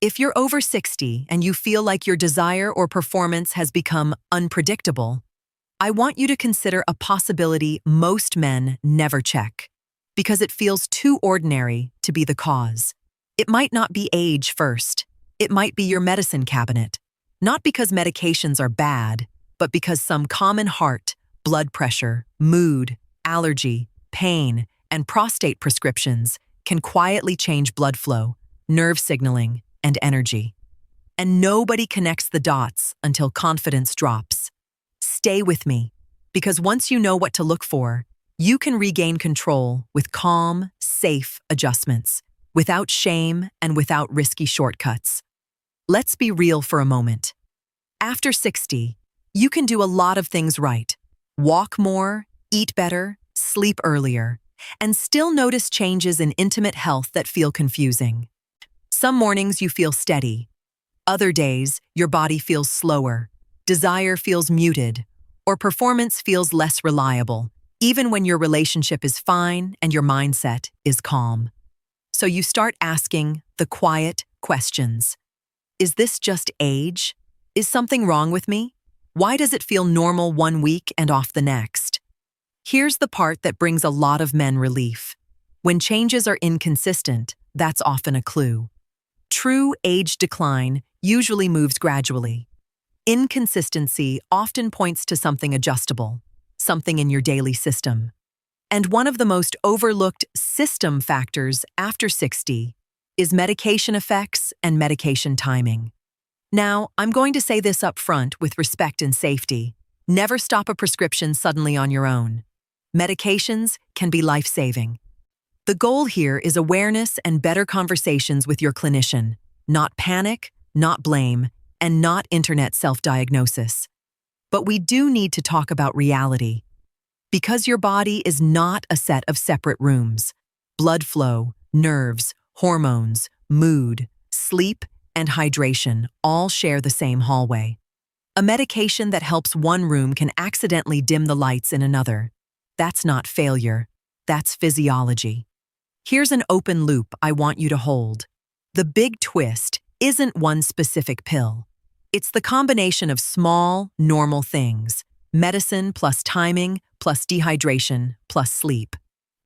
If you're over 60 and you feel like your desire or performance has become unpredictable, I want you to consider a possibility most men never check, because it feels too ordinary to be the cause. It might not be age first. It might be your medicine cabinet. Not because medications are bad, but because some common heart, blood pressure, mood, allergy, pain, and prostate prescriptions can quietly change blood flow, nerve signaling, and energy. And nobody connects the dots until confidence drops. Stay with me, because once you know what to look for, you can regain control with calm, safe adjustments, without shame and without risky shortcuts. Let's be real for a moment. After 60, you can do a lot of things right. Walk more, eat better, sleep earlier, and still notice changes in intimate health that feel confusing. Some mornings you feel steady. Other days, your body feels slower, desire feels muted, or performance feels less reliable, even when your relationship is fine and your mindset is calm. So you start asking the quiet questions. Is this just age? Is something wrong with me? Why does it feel normal one week and off the next? Here's the part that brings a lot of men relief. When changes are inconsistent, that's often a clue. True age decline usually moves gradually. Inconsistency often points to something adjustable, something in your daily system. And one of the most overlooked system factors after 60 is medication effects and medication timing. Now, I'm going to say this up front with respect and safety. Never stop a prescription suddenly on your own. Medications can be life-saving. The goal here is awareness and better conversations with your clinician, not panic, not blame, and not internet self-diagnosis. But we do need to talk about reality. Because your body is not a set of separate rooms. Blood flow, nerves, hormones, mood, sleep, and hydration all share the same hallway. A medication that helps one room can accidentally dim the lights in another. That's not failure. That's physiology. Here's an open loop I want you to hold. The big twist isn't one specific pill. It's the combination of small, normal things, medicine plus timing plus dehydration plus sleep,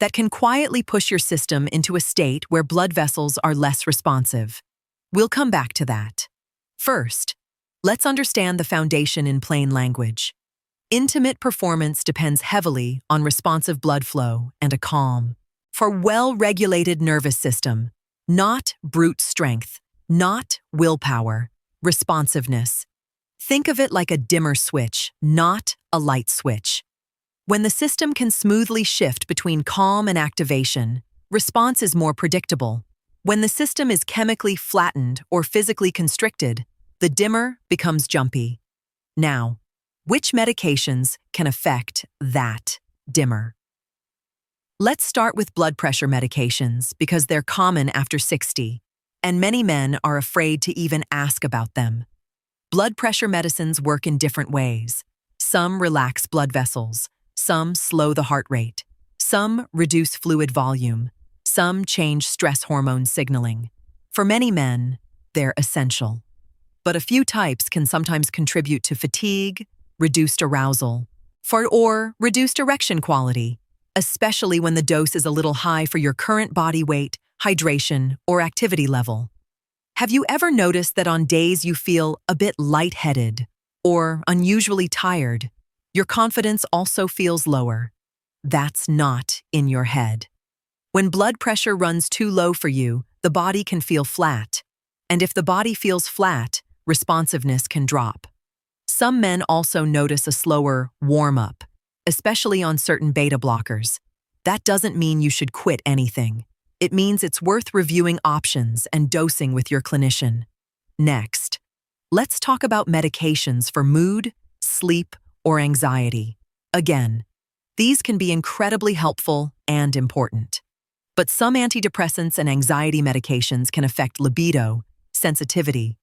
that can quietly push your system into a state where blood vessels are less responsive. We'll come back to that. First, let's understand the foundation in plain language. Intimate performance depends heavily on responsive blood flow and a calm, for well-regulated nervous system, not brute strength, not willpower, responsiveness. Think of it like a dimmer switch, not a light switch. When the system can smoothly shift between calm and activation, response is more predictable. When the system is chemically flattened or physically constricted, the dimmer becomes jumpy. Now, which medications can affect that dimmer? Let's start with blood pressure medications because they're common after 60, and many men are afraid to even ask about them. Blood pressure medicines work in different ways. Some relax blood vessels, some slow the heart rate, some reduce fluid volume, some change stress hormone signaling. For many men, they're essential. But a few types can sometimes contribute to fatigue, reduced arousal, or reduced erection quality, especially when the dose is a little high for your current body weight, hydration, or activity level. Have you ever noticed that on days you feel a bit lightheaded or unusually tired, your confidence also feels lower? That's not in your head. When blood pressure runs too low for you, the body can feel flat. And if the body feels flat, responsiveness can drop. Some men also notice a slower warm-up, especially on certain beta blockers. That doesn't mean you should quit anything. It means it's worth reviewing options and dosing with your clinician. Next, let's talk about medications for mood, sleep, or anxiety. Again, these can be incredibly helpful and important. But some antidepressants and anxiety medications can affect libido, sensitivity,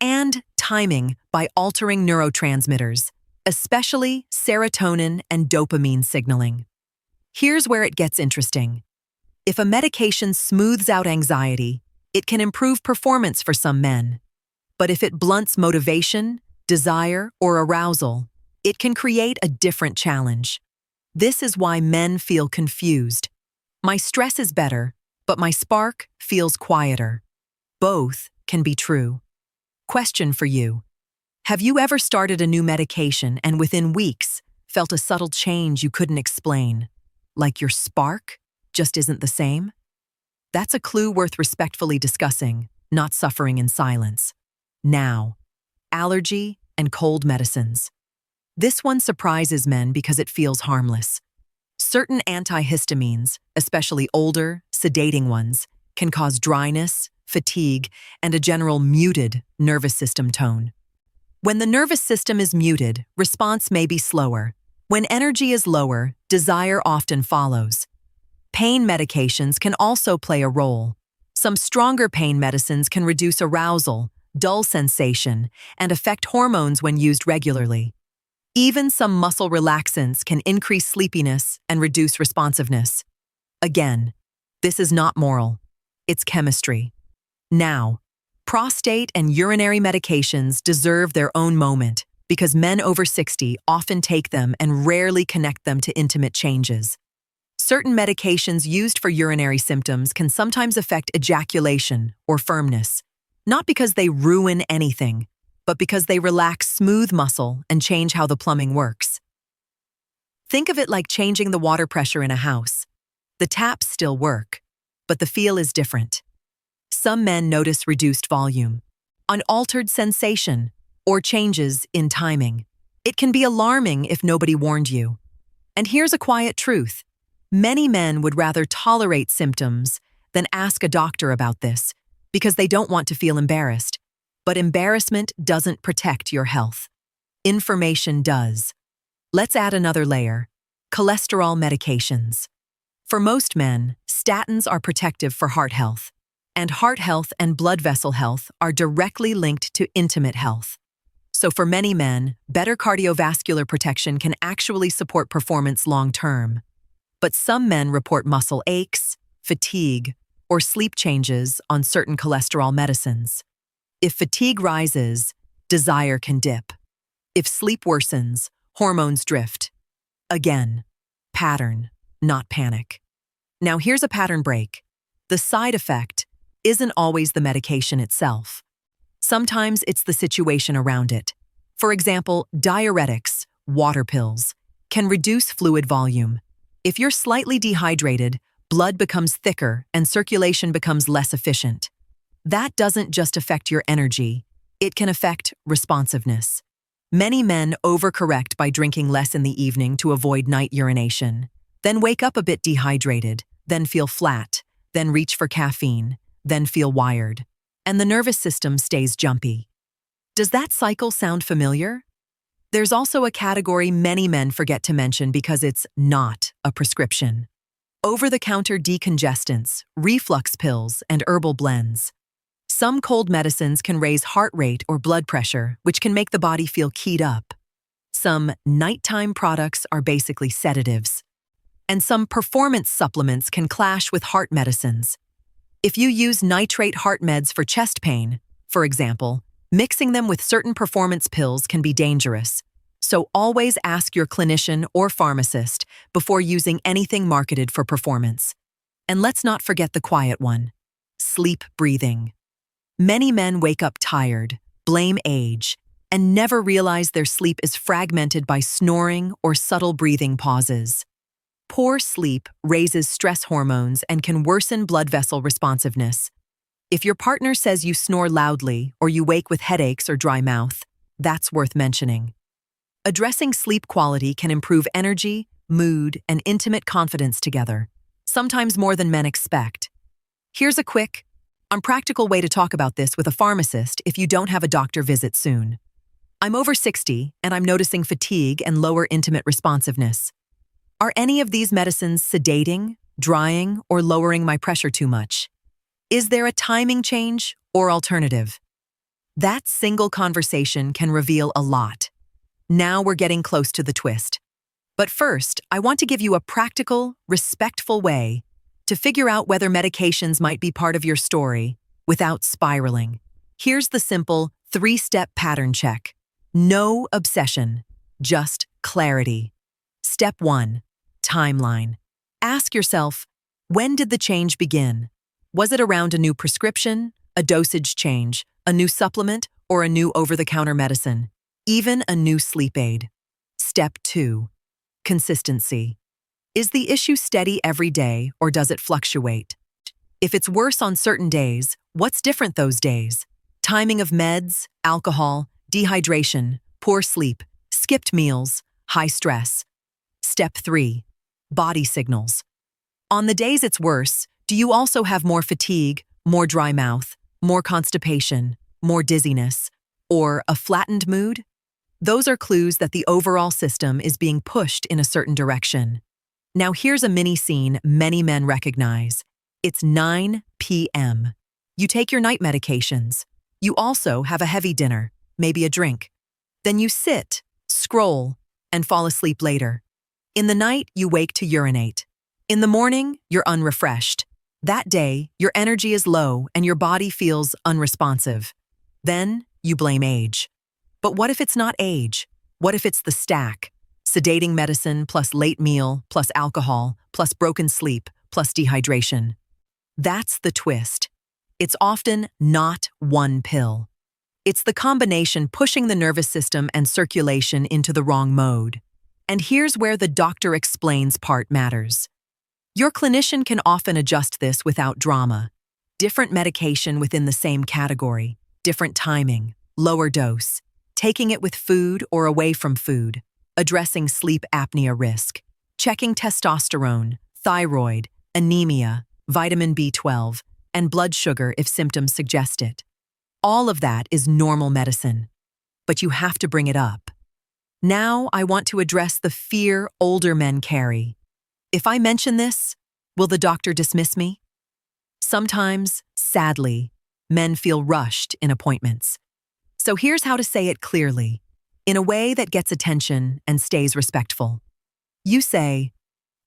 and timing by altering neurotransmitters, especially serotonin and dopamine signaling. Here's where it gets interesting. If a medication smooths out anxiety, It can improve performance for some men. But if it blunts motivation, desire, or arousal, it can create a different challenge. This is why men feel confused. My stress is better, but my spark feels quieter. Both can be true. Question for you. Have you ever started a new medication and within weeks felt a subtle change you couldn't explain? Like your spark just isn't the same? That's a clue worth respectfully discussing, not suffering in silence. Now, allergy and cold medicines. This one surprises men because it feels harmless. Certain antihistamines, especially older, sedating ones, can cause dryness, fatigue, and a general muted nervous system tone. When the nervous system is muted, response may be slower. When energy is lower, desire often follows. Pain medications can also play a role. Some stronger pain medicines can reduce arousal, dull sensation, and affect hormones when used regularly. Even some muscle relaxants can increase sleepiness and reduce responsiveness. Again, this is not moral. It's chemistry. Now, prostate and urinary medications deserve their own moment because men over 60 often take them and rarely connect them to intimate changes. Certain medications used for urinary symptoms can sometimes affect ejaculation or firmness, not because they ruin anything, but because they relax smooth muscle and change how the plumbing works. Think of it like changing the water pressure in a house. The taps still work, but the feel is different. Some men notice reduced volume, an altered sensation, or changes in timing. It can be alarming if nobody warned you. And here's a quiet truth. Many men would rather tolerate symptoms than ask a doctor about this because they don't want to feel embarrassed. But embarrassment doesn't protect your health. Information does. Let's add another layer: cholesterol medications. For most men, statins are protective for heart health, and heart health and blood vessel health are directly linked to intimate health. So for many men, better cardiovascular protection can actually support performance long-term. But some men report muscle aches, fatigue, or sleep changes on certain cholesterol medicines. If fatigue rises, desire can dip. If sleep worsens, hormones drift. Again, pattern, not panic. Now here's a pattern break. The side effect isn't always the medication itself. Sometimes it's the situation around it. For example, diuretics, water pills, can reduce fluid volume. If you're slightly dehydrated, blood becomes thicker and circulation becomes less efficient. That doesn't just affect your energy, it can affect responsiveness. Many men overcorrect by drinking less in the evening to avoid night urination, then wake up a bit dehydrated, then feel flat, then reach for caffeine, then feel wired. And the nervous system stays jumpy. Does that cycle sound familiar? There's also a category many men forget to mention because it's not a prescription: over-the-counter decongestants, reflux pills, and herbal blends. Some cold medicines can raise heart rate or blood pressure, which can make the body feel keyed up. Some nighttime products are basically sedatives. And some performance supplements can clash with heart medicines. If you use nitrate heart meds for chest pain, for example, mixing them with certain performance pills can be dangerous. So always ask your clinician or pharmacist before using anything marketed for performance. And let's not forget the quiet one: sleep breathing. Many men wake up tired, blame age, and never realize their sleep is fragmented by snoring or subtle breathing pauses. Poor sleep raises stress hormones and can worsen blood vessel responsiveness. If your partner says you snore loudly or you wake with headaches or dry mouth, that's worth mentioning. Addressing sleep quality can improve energy, mood, and intimate confidence together, sometimes more than men expect. Here's a quick, practical way to talk about this with a pharmacist if you don't have a doctor visit soon. I'm over 60 and I'm noticing fatigue and lower intimate responsiveness. Are any of these medicines sedating, drying, or lowering my pressure too much? Is there a timing change or alternative? That single conversation can reveal a lot. Now we're getting close to the twist. But first, I want to give you a practical, respectful way to figure out whether medications might be part of your story without spiraling. Here's the simple 3-step pattern check. No obsession, just clarity. Step 1. Timeline. Ask yourself, when did the change begin? Was it around a new prescription, a dosage change, a new supplement, or a new over-the-counter medicine? Even a new sleep aid. Step 2. Consistency. Is the issue steady every day, or does it fluctuate? If it's worse on certain days, what's different those days? Timing of meds, alcohol, dehydration, poor sleep, skipped meals, high stress. Step 3. Body signals. On the days it's worse, do you also have more fatigue, more dry mouth, more constipation, more dizziness, or a flattened mood? Those are clues that the overall system is being pushed in a certain direction. Now here's a mini scene many men recognize. It's 9 p.m. You take your night medications. You also have a heavy dinner, maybe a drink. Then you sit, scroll, and fall asleep later. In the night, you wake to urinate. In the morning, you're unrefreshed. That day, your energy is low and your body feels unresponsive. Then, you blame age. But what if it's not age? What if it's the stack? Sedating medicine plus late meal plus alcohol plus broken sleep plus dehydration. That's the twist. It's often not one pill. It's the combination pushing the nervous system and circulation into the wrong mode. And here's where the doctor explains part matters. Your clinician can often adjust this without drama. Different medication within the same category, different timing, lower dose, taking it with food or away from food, addressing sleep apnea risk, checking testosterone, thyroid, anemia, vitamin B12, and blood sugar if symptoms suggest it. All of that is normal medicine, but you have to bring it up. Now I want to address the fear older men carry. If I mention this, will the doctor dismiss me? Sometimes, sadly, men feel rushed in appointments. So here's how to say it clearly, in a way that gets attention and stays respectful. You say,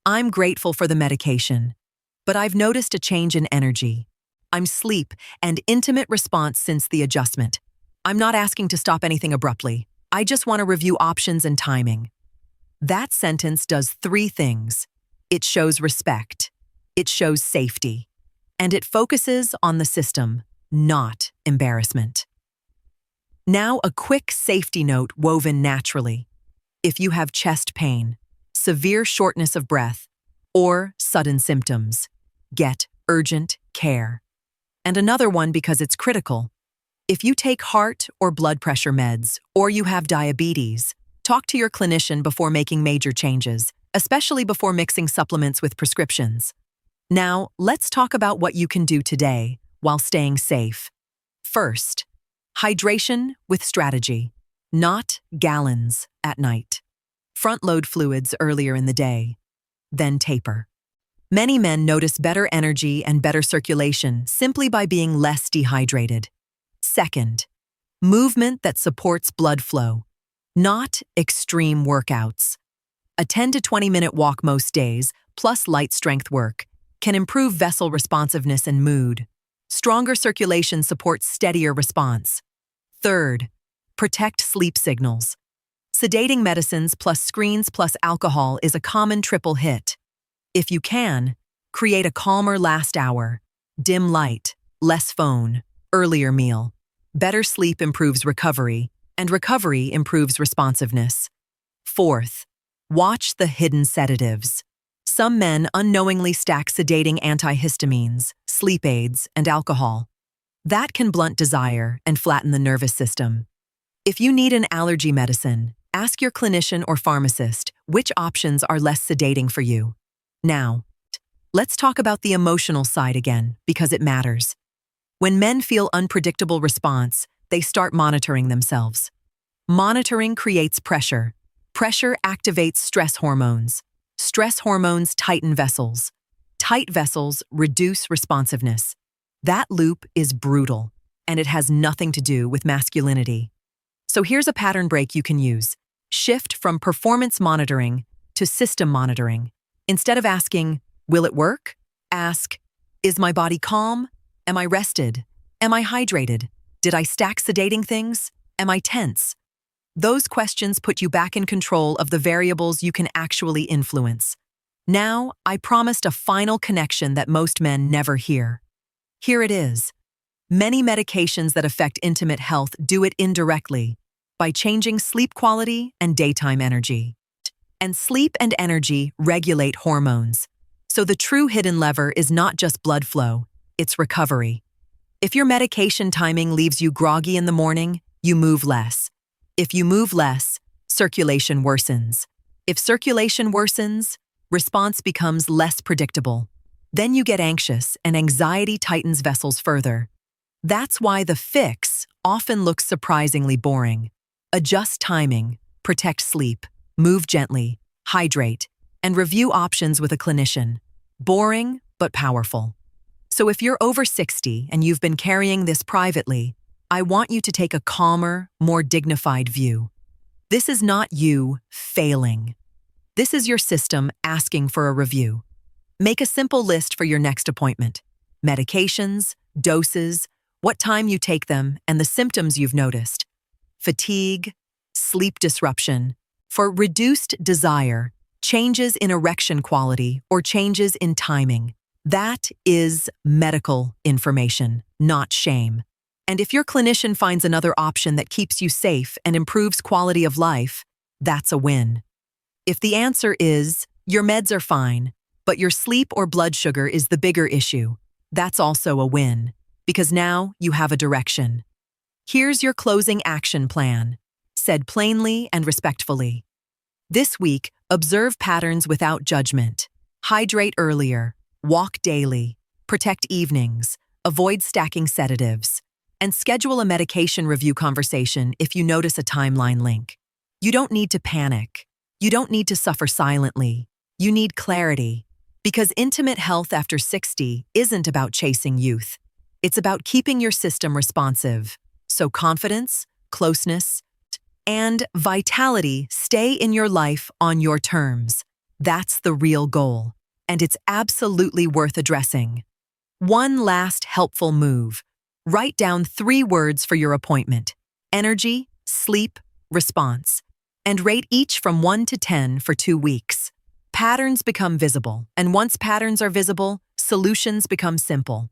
"I'm grateful for the medication, but I've noticed a change in energy. I'm sleep and intimate response since the adjustment. I'm not asking to stop anything abruptly. I just want to review options and timing." That sentence does 3 things. It shows respect, it shows safety, and it focuses on the system, not embarrassment. Now a quick safety note woven naturally. If you have chest pain, severe shortness of breath, or sudden symptoms, get urgent care. And another one because it's critical. If you take heart or blood pressure meds, or you have diabetes, talk to your clinician before making major changes, especially before mixing supplements with prescriptions. Now, let's talk about what you can do today while staying safe. First, hydration with strategy, not gallons at night. Front-load fluids earlier in the day, then taper. Many men notice better energy and better circulation simply by being less dehydrated. Second, movement that supports blood flow, not extreme workouts. A 10 to 20-minute walk most days, plus light strength work, can improve vessel responsiveness and mood. Stronger circulation supports steadier response. Third, protect sleep signals. Sedating medicines plus screens plus alcohol is a common triple hit. If you can, create a calmer last hour, dim light, less phone, earlier meal. Better sleep improves recovery, and recovery improves responsiveness. Fourth, watch the hidden sedatives. Some men unknowingly stack sedating antihistamines, sleep aids, and alcohol. That can blunt desire and flatten the nervous system. If you need an allergy medicine, ask your clinician or pharmacist which options are less sedating for you. Now, let's talk about the emotional side again, because it matters. When men feel unpredictable response, they start monitoring themselves. Monitoring creates pressure. Pressure activates stress hormones. Stress hormones tighten vessels. Tight vessels reduce responsiveness. That loop is brutal, and it has nothing to do with masculinity. So here's a pattern break you can use. Shift from performance monitoring to system monitoring. Instead of asking, "Will it work?" ask, "Is my body calm? Am I rested? Am I hydrated? Did I stack sedating things? Am I tense? Those questions put you back in control of the variables you can actually influence. Now, I promised a final connection that most men never hear. Here it is. Many medications that affect intimate health do it indirectly by changing sleep quality and daytime energy. And sleep and energy regulate hormones. So the true hidden lever is not just blood flow, it's recovery. If your medication timing leaves you groggy in the morning, you move less. If you move less, circulation worsens. If circulation worsens, response becomes less predictable. Then you get anxious and anxiety tightens vessels further. That's why the fix often looks surprisingly boring. Adjust timing, protect sleep, move gently, hydrate, and review options with a clinician. Boring, but powerful. So if you're over 60 and you've been carrying this privately, I want you to take a calmer, more dignified view. This is not you failing. This is your system asking for a review. Make a simple list for your next appointment. Medications, doses, what time you take them, and the symptoms you've noticed. Fatigue, sleep disruption, for reduced desire, changes in erection quality, or changes in timing. That is medical information, not shame. And if your clinician finds another option that keeps you safe and improves quality of life, that's a win. If the answer is, your meds are fine, but your sleep or blood sugar is the bigger issue, that's also a win, because now you have a direction. Here's your closing action plan, said plainly and respectfully. This week, observe patterns without judgment. Hydrate earlier, walk daily, protect evenings, avoid stacking sedatives, and schedule a medication review conversation if you notice a timeline link. You don't need to panic. You don't need to suffer silently. You need clarity. Because intimate health after 60 isn't about chasing youth. It's about keeping your system responsive. So confidence, closeness, and vitality stay in your life on your terms. That's the real goal. And it's absolutely worth addressing. One last helpful move. Write down 3 words for your appointment: energy, sleep, response, and rate each from 1 to 10 for 2 weeks. Patterns become visible, and once patterns are visible, solutions become simple.